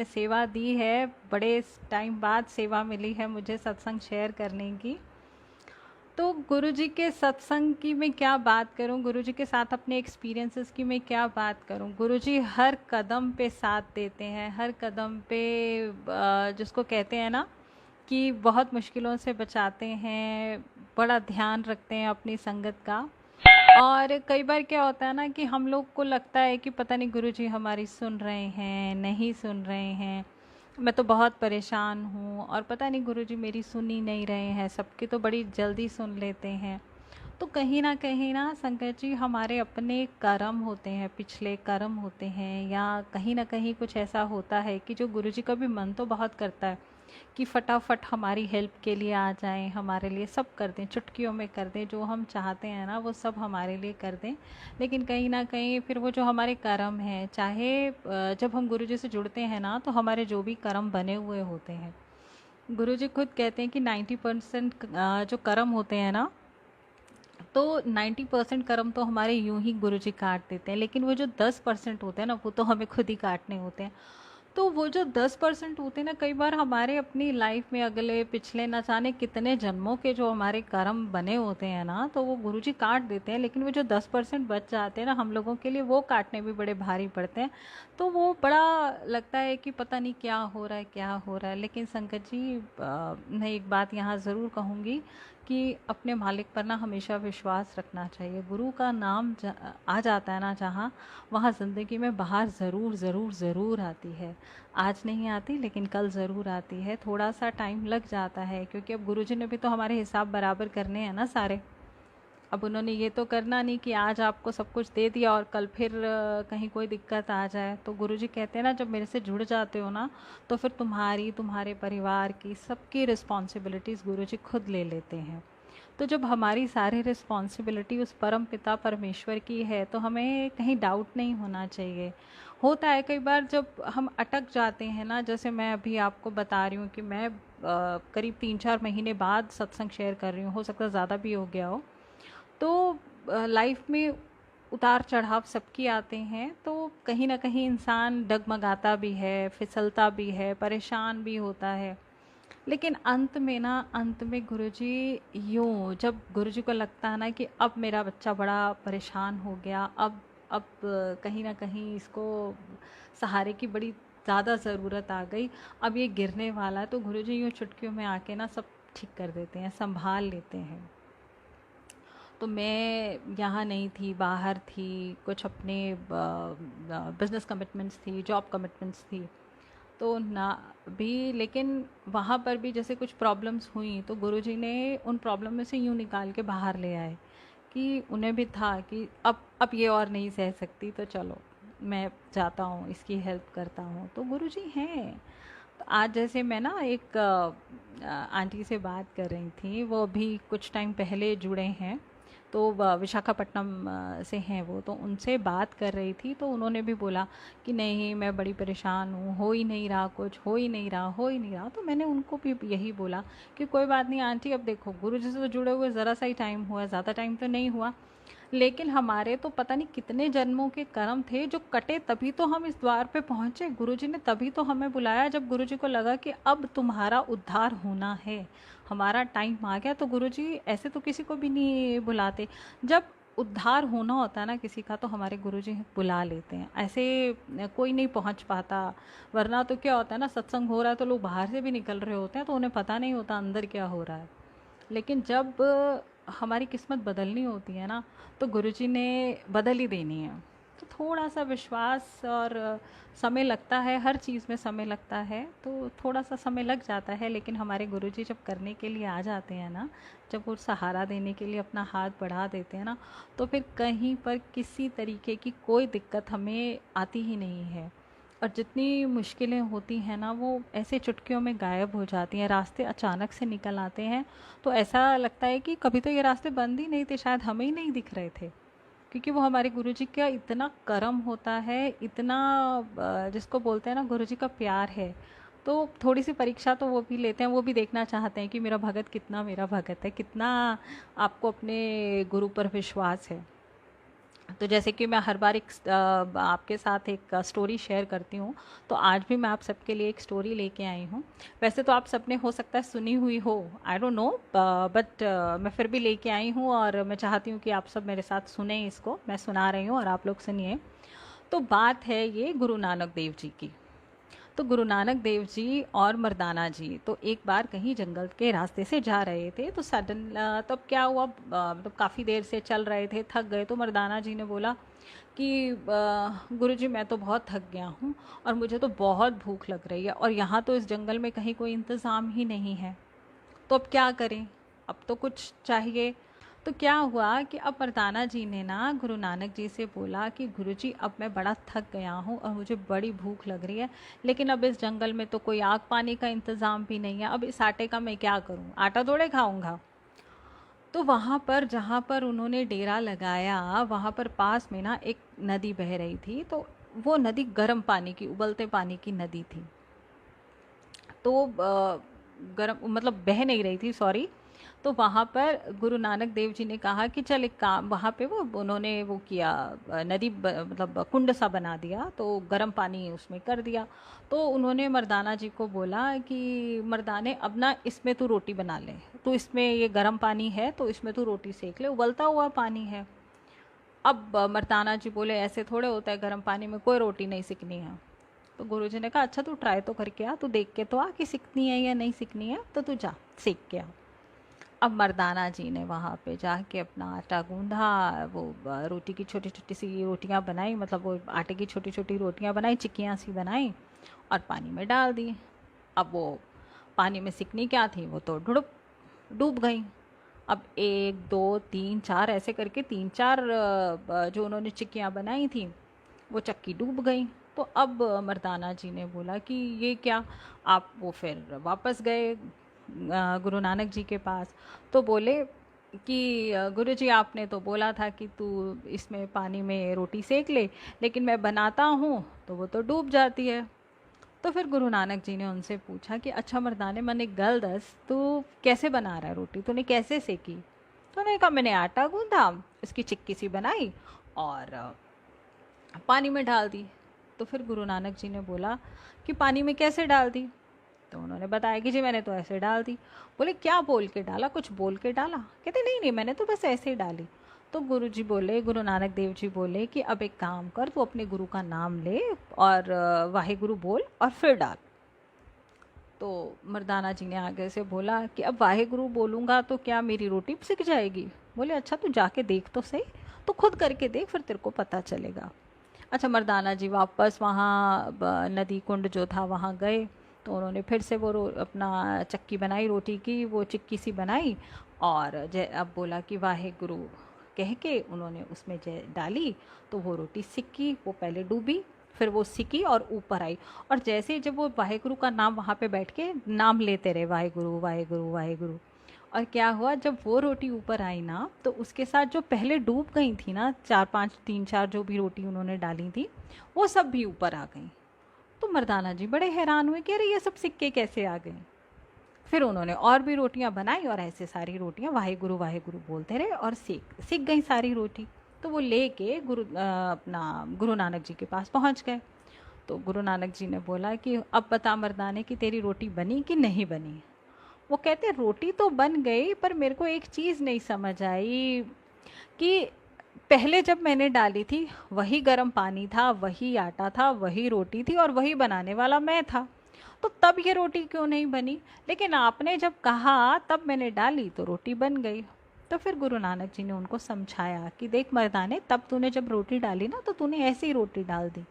मैंने सेवा दी है, बड़े टाइम बाद सेवा मिली है मुझे सत्संग शेयर करने की। तो गुरुजी के सत्संग की मैं क्या बात करूं, गुरुजी के साथ अपने एक्सपीरियंसेस की मैं क्या बात करूं। गुरुजी हर कदम पे साथ देते हैं, हर कदम पे जिसको कहते हैं ना कि बहुत मुश्किलों से बचाते हैं, बड़ा ध्यान रखते हैं अपनी संगत का। और कई बार क्या होता है ना कि हम लोग को लगता है कि पता नहीं गुरुजी हमारी सुन रहे हैं नहीं सुन रहे हैं, मैं तो बहुत परेशान हूँ और पता नहीं गुरुजी मेरी सुन ही नहीं रहे हैं, सबकी तो बड़ी जल्दी सुन लेते हैं। तो कहीं ना संकट जी हमारे अपने कर्म होते हैं, पिछले कर्म होते हैं, या कहीं ना कहीं कुछ ऐसा होता है कि जो गुरुजी का भी मन तो बहुत करता है कि फटाफट हमारी हेल्प के लिए आ जाएं, हमारे लिए सब कर दें, चुटकियों में कर दें, जो हम चाहते हैं ना वो सब हमारे लिए कर दें। लेकिन कहीं ना कहीं फिर वो जो हमारे कर्म हैं, चाहे जब हम गुरुजी से जुड़ते हैं ना तो हमारे जो भी कर्म बने हुए होते हैं, गुरुजी खुद कहते हैं कि 90% जो कर्म होते हैं ना, तो 90% कर्म तो हमारे यूं ही गुरुजी काट देते हैं, लेकिन वो जो 10% होते हैं ना वो तो हमें खुद ही काटने होते हैं। तो वो जो 10% होते हैं ना, कई बार हमारे अपनी लाइफ में अगले पिछले न जाने कितने जन्मों के जो हमारे कर्म बने होते हैं ना, तो वो गुरुजी काट देते हैं, लेकिन वो जो 10% बच जाते हैं ना हम लोगों के लिए, वो काटने भी बड़े भारी पड़ते हैं। तो वो बड़ा लगता है कि पता नहीं क्या हो रहा है क्या हो रहा है। लेकिन संकट जी मैं एक बात यहाँ ज़रूर कहूँगी कि अपने मालिक पर ना हमेशा विश्वास रखना चाहिए। गुरु का नाम आ जाता है ना जहाँ, वहाँ ज़िंदगी में बाहर ज़रूर ज़रूर ज़रूर आती है। आज नहीं आती लेकिन कल ज़रूर आती है। थोड़ा सा टाइम लग जाता है क्योंकि अब गुरुजी ने भी तो हमारे हिसाब बराबर करने हैं ना सारे। अब उन्होंने ये तो करना नहीं कि आज आपको सब कुछ दे दिया और कल फिर कहीं कोई दिक्कत आ जाए। तो गुरुजी कहते हैं ना जब मेरे से जुड़ जाते हो ना, तो फिर तुम्हारी तुम्हारे परिवार की सबकी रिस्पॉन्सिबिलिटीज़ गुरुजी खुद ले लेते हैं। तो जब हमारी सारी रिस्पॉन्सिबिलिटी उस परम पिता परमेश्वर की है तो हमें कहीं डाउट नहीं होना चाहिए। होता है कई बार जब हम अटक जाते हैं ना, जैसे मैं अभी आपको बता रही हूँ कि मैं करीब 3-4 महीने बाद सत्संग शेयर कर रही हूँ, हो सकता है ज़्यादा भी हो गया हो। तो लाइफ में उतार चढ़ाव सबकी आते हैं, तो कहीं ना कहीं इंसान डगमगाता भी है, फिसलता भी है, परेशान भी होता है। लेकिन अंत में ना, अंत में गुरुजी यूँ जब गुरुजी को लगता है ना कि अब मेरा बच्चा बड़ा परेशान हो गया, अब कहीं ना कहीं इसको सहारे की बड़ी ज़्यादा ज़रूरत आ गई, अब ये गिरने वाला है, तो गुरुजी यूँ चुटकियों में आके ना सब ठीक कर देते हैं, संभाल लेते हैं। तो मैं यहाँ नहीं थी, बाहर थी, कुछ अपने बिजनेस कमिटमेंट्स थी, जॉब कमिटमेंट्स थी, तो ना भी, लेकिन वहाँ पर भी जैसे कुछ प्रॉब्लम्स हुई तो गुरुजी ने उन प्रॉब्लम में से यूँ निकाल के बाहर ले आए कि उन्हें भी था कि अब ये और नहीं सह सकती, तो चलो मैं जाता हूँ, इसकी हेल्प करता हूँ। तो गुरुजी हैं। तो आज जैसे मैं ना एक आंटी से बात कर रही थी, वो अभी कुछ टाइम पहले जुड़े हैं, तो विशाखापट्टनम से हैं वो, तो उनसे बात कर रही थी, तो उन्होंने भी बोला कि नहीं मैं बड़ी परेशान हूँ, हो ही नहीं रहा कुछ, हो ही नहीं रहा, हो ही नहीं रहा। तो मैंने उनको भी यही बोला कि कोई बात नहीं आंटी, अब देखो गुरु जी से तो जुड़े हुए ज़रा सा ही टाइम हुआ, ज़्यादा टाइम तो नहीं हुआ, लेकिन हमारे तो पता नहीं कितने जन्मों के कर्म थे जो कटे, तभी तो हम इस द्वार पे पहुँचे। गुरुजी ने तभी तो हमें बुलाया जब गुरुजी को लगा कि अब तुम्हारा उद्धार होना है, हमारा टाइम आ गया। तो गुरुजी ऐसे तो किसी को भी नहीं बुलाते, जब उद्धार होना होता है ना किसी का, तो हमारे गुरुजी बुला लेते हैं, ऐसे कोई नहीं पहुंच पाता। वरना तो क्या होता है ना, सत्संग हो रहा है तो लोग बाहर से भी निकल रहे होते हैं, तो उन्हें पता नहीं होता अंदर क्या हो रहा है। लेकिन जब हमारी किस्मत बदलनी होती है ना, तो गुरुजी ने बदल ही देनी है। तो थोड़ा सा विश्वास और समय लगता है, हर चीज़ में समय लगता है, तो थोड़ा सा समय लग जाता है, लेकिन हमारे गुरुजी जब करने के लिए आ जाते हैं ना, जब वो सहारा देने के लिए अपना हाथ बढ़ा देते हैं ना, तो फिर कहीं पर किसी तरीके की कोई दिक्कत हमें आती ही नहीं है। और जितनी मुश्किलें होती हैं ना, वो ऐसे चुटकियों में गायब हो जाती हैं, रास्ते अचानक से निकल आते हैं। तो ऐसा लगता है कि कभी तो ये रास्ते बंद ही नहीं थे, शायद हमें ही नहीं दिख रहे थे, क्योंकि वो हमारे गुरुजी का इतना करम होता है, इतना जिसको बोलते हैं ना गुरुजी का प्यार है। तो थोड़ी सी परीक्षा तो वो भी लेते हैं, वो भी देखना चाहते हैं कि मेरा भगत कितना मेरा भगत है, कितना आपको अपने गुरु पर विश्वास है। तो जैसे कि मैं हर बार आपके साथ एक स्टोरी शेयर करती हूँ, तो आज भी मैं आप सबके लिए एक स्टोरी लेके आई हूँ। वैसे तो आप सबने हो सकता है सुनी हुई हो, आई डोंट नो, बट मैं फिर भी लेके आई हूँ और मैं चाहती हूँ कि आप सब मेरे साथ सुने इसको। मैं सुना रही हूँ और आप लोग सुनिए। तो बात है ये गुरु नानक देव जी की। तो गुरु नानक देव जी और मर्दाना जी तो एक बार कहीं जंगल के रास्ते से जा रहे थे, तो सडन तब क्या हुआ, मतलब काफ़ी देर से चल रहे थे, थक गए। तो मर्दाना जी ने बोला कि गुरुजी मैं तो बहुत थक गया हूँ और मुझे तो बहुत भूख लग रही है, और यहाँ तो इस जंगल में कहीं कोई इंतज़ाम ही नहीं है, तो अब क्या करें, अब तो कुछ चाहिए। तो क्या हुआ कि अब मर्दाना जी ने ना गुरु नानक जी से बोला कि गुरुजी अब मैं बड़ा थक गया हूँ और मुझे बड़ी भूख लग रही है, लेकिन अब इस जंगल में तो कोई आग पानी का इंतज़ाम भी नहीं है, अब इस आटे का मैं क्या करूँ, आटा थोड़े खाऊंगा। तो वहाँ पर जहाँ पर उन्होंने डेरा लगाया, वहाँ पर पास में ना एक नदी बह रही थी। तो वो नदी गर्म पानी की, उबलते पानी की नदी थी। तो गर्म मतलब बह नहीं रही थी, सॉरी। तो वहाँ पर गुरु नानक देव जी ने कहा कि चल एक काम, वहाँ पे वो उन्होंने वो किया, मतलब कुंड सा बना दिया, तो गर्म पानी उसमें कर दिया। तो उन्होंने मर्दाना जी को बोला कि मर्दाने अब ना इसमें तू रोटी बना ले, तो इसमें ये गर्म पानी है तो इसमें तू रोटी सेक ले, उबलता हुआ पानी है। अब मर्दाना जी बोले ऐसे थोड़े होता है, गर्म पानी में कोई रोटी नहीं सिकनी है। तो गुरुजी ने कहा अच्छा तू ट्राई तो करके आ, तू देख के तो आ कि सिकनी है या नहीं सिकनी है, तो तू जा सीख के आ। अब मर्दाना जी ने वहाँ पे जाके अपना आटा गूंधा, वो रोटी की छोटी छोटी सी रोटियाँ बनाई, मतलब वो आटे की छोटी छोटी रोटियाँ बनाई, चिक्कियाँ सी बनाई और पानी में डाल दी। अब वो पानी में सिकनी क्या थी, वो तो डुड़ुप डूब गई। अब एक दो तीन चार ऐसे करके तीन चार जो उन्होंने चिक्कियाँ बनाई थी वो चक्की डूब गई। तो अब मर्दाना जी ने बोला कि ये क्या, आप वो फिर वापस गए गुरु नानक जी के पास। तो बोले कि गुरु जी आपने तो बोला था कि तू इसमें पानी में रोटी सेक ले, लेकिन मैं बनाता हूँ तो वो तो डूब जाती है। तो फिर गुरु नानक जी ने उनसे पूछा कि अच्छा मर्दाने मन एक गल दस, तू कैसे बना रहा है रोटी, तूने कैसे सेकी। तो उन्होंने कहा मैंने आटा गूंधा, इसकी चिक्की सी बनाई और पानी में डाल दी। तो फिर गुरु नानक जी ने बोला कि पानी में कैसे डाल दी। तो उन्होंने बताया कि जी मैंने तो ऐसे डाल दी। बोले क्या बोल के डाला, कुछ बोल के डाला। कहते नहीं नहीं मैंने तो बस ऐसे ही डाली। तो गुरु जी बोले, गुरु नानक देव जी बोले कि अब एक काम कर, तू अपने गुरु का नाम ले और वाहे गुरु बोल और फिर डाल। तो मर्दाना जी ने आगे से बोला कि अब वाहे गुरु बोलूँगा तो क्या मेरी रोटी सिक जाएगी। बोले अच्छा तू जाके देख तो सही, तो खुद करके देख फिर तेरे को पता चलेगा। अच्छा मर्दाना जी वापस वहाँ नदी कुंड जो था वहाँ गए। तो उन्होंने फिर से वो अपना चक्की बनाई रोटी की, वो चिक्की सी बनाई और जय अब बोला कि वाहे गुरु कह के उन्होंने उसमें जय डाली। तो वो रोटी सिक्की, वो पहले डूबी फिर वो सिकी और ऊपर आई। और जैसे ही जब वो वाहेगुरु का नाम वहाँ पे बैठ के नाम लेते रहे, वाहेगुरु वाहेगुरु वाहेगुरु, और क्या हुआ जब वो रोटी ऊपर आई ना, तो उसके साथ जो पहले डूब गई थी ना, चार पांच तीन चार जो भी रोटी उन्होंने डाली थी वो सब भी ऊपर आ गई। तो मर्दाना जी बड़े हैरान हुए कि अरे ये सब सिक्के कैसे आ गए। फिर उन्होंने और भी रोटियां बनाई और ऐसे सारी रोटियां वाहे गुरु बोलते रहे और सीख गई सारी रोटी। तो वो लेके अपना गुरु नानक जी के पास पहुंच गए। तो गुरु नानक जी ने बोला कि अब बता मर्दाने कि तेरी रोटी बनी कि नहीं बनी। वो कहते रोटी तो बन गई, पर मेरे को एक चीज़ नहीं समझ आई कि पहले जब मैंने डाली थी वही गर्म पानी था, वही आटा था, वही रोटी थी और वही बनाने वाला मैं था, तो तब ये रोटी क्यों नहीं बनी। लेकिन आपने जब कहा तब मैंने डाली तो रोटी बन गई। तो फिर गुरु नानक जी ने उनको समझाया कि देख मर्दाने, तब तूने जब रोटी डाली ना तो तूने ऐसी ही रोटी डाल दी,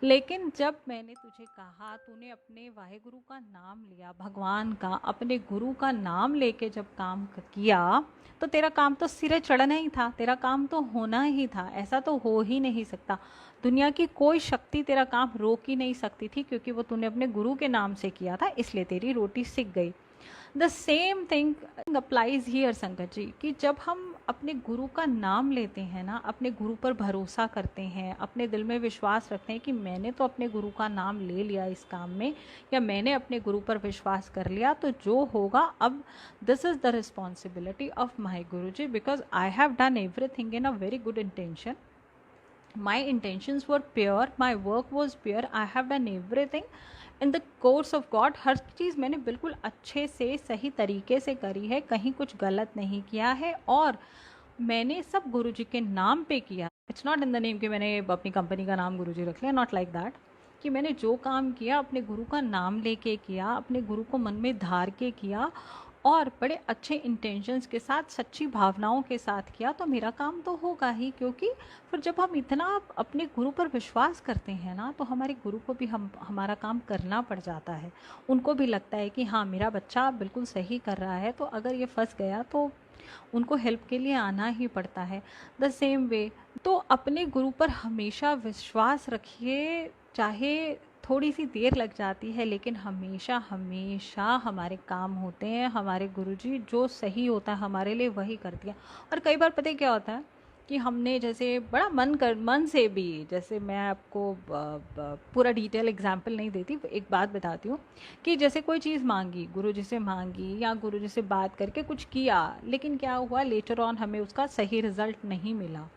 लेकिन जब मैंने तुझे कहा, तूने अपने वाहेगुरु का नाम लिया, भगवान का अपने गुरु का नाम लेके जब काम किया, तो तेरा काम तो सिरे चढ़ना ही था, तेरा काम तो होना ही था, ऐसा तो हो ही नहीं सकता। दुनिया की कोई शक्ति तेरा काम रोक ही नहीं सकती थी, क्योंकि वो तूने अपने गुरु के नाम से किया था, इसलिए तेरी रोटी सिक गई। The same thing applies here संगत जी, कि जब हम अपने गुरु का नाम लेते हैं ना, अपने गुरु पर भरोसा करते हैं, अपने दिल में विश्वास रखते हैं कि मैंने तो अपने गुरु का नाम ले लिया इस काम में, या मैंने अपने गुरु पर विश्वास कर लिया, तो जो होगा अब this is the responsibility of my guru ji, because I have done everything in a very good intention. my intentions were pure, my work was pure, I have done everything in the course of God. हर चीज़ मैंने बिल्कुल अच्छे से सही तरीके से करी है, कहीं कुछ गलत नहीं किया है, और मैंने सब गुरुजी के नाम पे किया। It's not in the name कि मैंने अपनी कंपनी का नाम गुरुजी रख लिया, नॉट लाइक दैट। कि मैंने जो काम किया अपने गुरु का नाम लेके किया, अपने गुरु को मन में धार के किया, और बड़े अच्छे इंटेंशंस के साथ, सच्ची भावनाओं के साथ किया, तो मेरा काम तो होगा ही। क्योंकि फिर जब हम इतना अपने गुरु पर विश्वास करते हैं ना, तो हमारे गुरु को भी हमारा काम करना पड़ जाता है। उनको भी लगता है कि हाँ, मेरा बच्चा बिल्कुल सही कर रहा है, तो अगर ये फंस गया तो उनको हेल्प के लिए आना ही पड़ता है। द सेम वे, तो अपने गुरु पर हमेशा विश्वास रखिए, चाहे थोड़ी सी देर लग जाती है, लेकिन हमेशा हमेशा हमारे काम होते हैं। हमारे गुरुजी जो सही होता है हमारे लिए वही करती है। और कई बार पता है क्या होता है कि हमने जैसे बड़ा मन से भी, जैसे मैं आपको पूरा डिटेल एग्जांपल नहीं देती, एक बात बताती हूँ कि जैसे कोई चीज़ मांगी, गुरुजी से मांगी या गुरुजी से बात करके कुछ किया, लेकिन क्या हुआ, लेटर ऑन हमें उसका सही रिजल्ट नहीं मिला।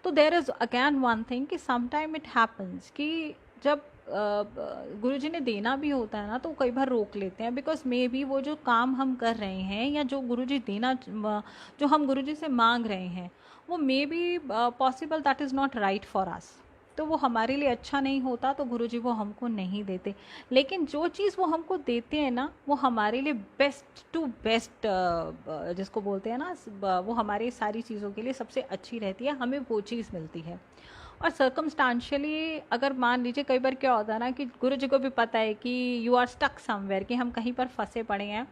तो there is again one thing कि समटाइम इट हैपन्स कि जब गुरुजी ने देना भी होता है ना, तो कई बार रोक लेते हैं, बिकॉज मे बी वो जो काम हम कर रहे हैं या जो गुरुजी देना, जो हम गुरुजी से मांग रहे हैं, वो may be possible that is not right for us. तो वो हमारे लिए अच्छा नहीं होता, तो गुरुजी वो हमको नहीं देते। लेकिन जो चीज़ वो हमको देते हैं ना, वो हमारे लिए बेस्ट टू बेस्ट, जिसको बोलते हैं ना, वो हमारी सारी चीज़ों के लिए सबसे अच्छी रहती है, हमें वो चीज़ मिलती है। और सर्कमस्टांशियली अगर मान लीजिए, कई बार क्या होता है ना कि गुरुजी को भी पता है कि यू आर स्टक समवेयर, कि हम कहीं पर फंसे पड़े हैं,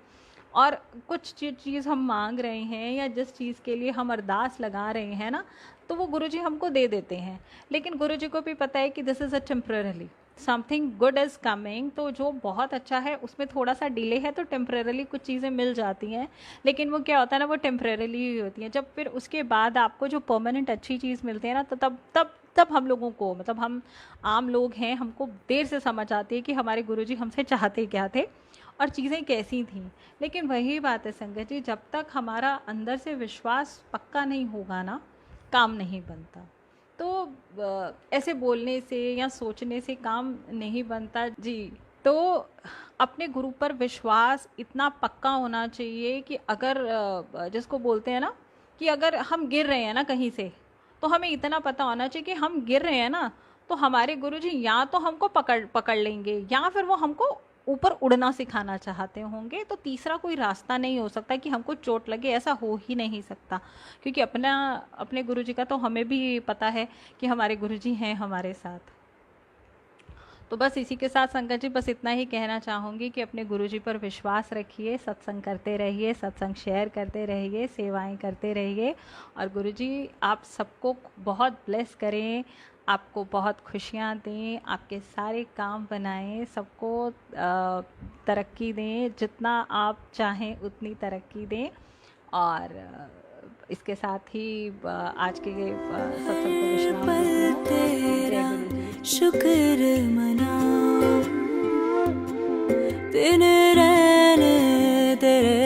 और कुछ चीज़ हम मांग रहे हैं या जिस चीज़ के लिए हम अरदास लगा रहे हैं ना, तो वो गुरुजी हमको दे देते हैं। लेकिन गुरुजी को भी पता है कि this is a temporary, something good is coming. तो जो बहुत अच्छा है उसमें थोड़ा सा डिले है, तो टेम्पररी कुछ चीज़ें मिल जाती हैं, लेकिन वो क्या होता है ना, वो टेम्पररी ही होती हैं। जब फिर उसके बाद आपको जो परमानेंट अच्छी चीज़ मिलती है ना, तो तब हम लोगों को, मतलब हम आम लोग हैं, हमको देर से समझ आती है कि हमारे गुरुजी हमसे चाहते क्या थे और चीज़ें कैसी थीं। लेकिन वही बात है संगत जी, जब तक हमारा अंदर से विश्वास पक्का नहीं होगा ना, काम नहीं बनता। तो ऐसे बोलने से या सोचने से काम नहीं बनता जी। तो अपने गुरु पर विश्वास इतना पक्का होना चाहिए कि अगर जिसको बोलते हैं ना कि अगर हम गिर रहे हैं ना कहीं से, तो हमें इतना पता होना चाहिए कि हम गिर रहे हैं ना, तो हमारे गुरुजी या तो हमको पकड़ पकड़ लेंगे, या फिर वो हमको ऊपर उड़ना सिखाना चाहते होंगे। तो तीसरा कोई रास्ता नहीं हो सकता कि हमको चोट लगे, ऐसा हो ही नहीं सकता। क्योंकि अपने गुरुजी का तो हमें भी पता है कि हमारे गुरुजी हैं हमारे साथ। तो बस इसी के साथ संगत जी, बस इतना ही कहना चाहूँगी कि अपने गुरुजी पर विश्वास रखिए, सत्संग करते रहिए, सत्संग शेयर करते रहिए, सेवाएं करते रहिए, और गुरुजी आप सबको बहुत ब्लेस करें, आपको बहुत खुशियाँ दें, आपके सारे काम बनाएं, सबको तरक्की दें, जितना आप चाहें उतनी तरक्की दें। और इसके साथ ही आज के सत्संग को विश्राम देती हूँ। जय गुरु जी। शुक्र मनाओ दिन रहने तेरे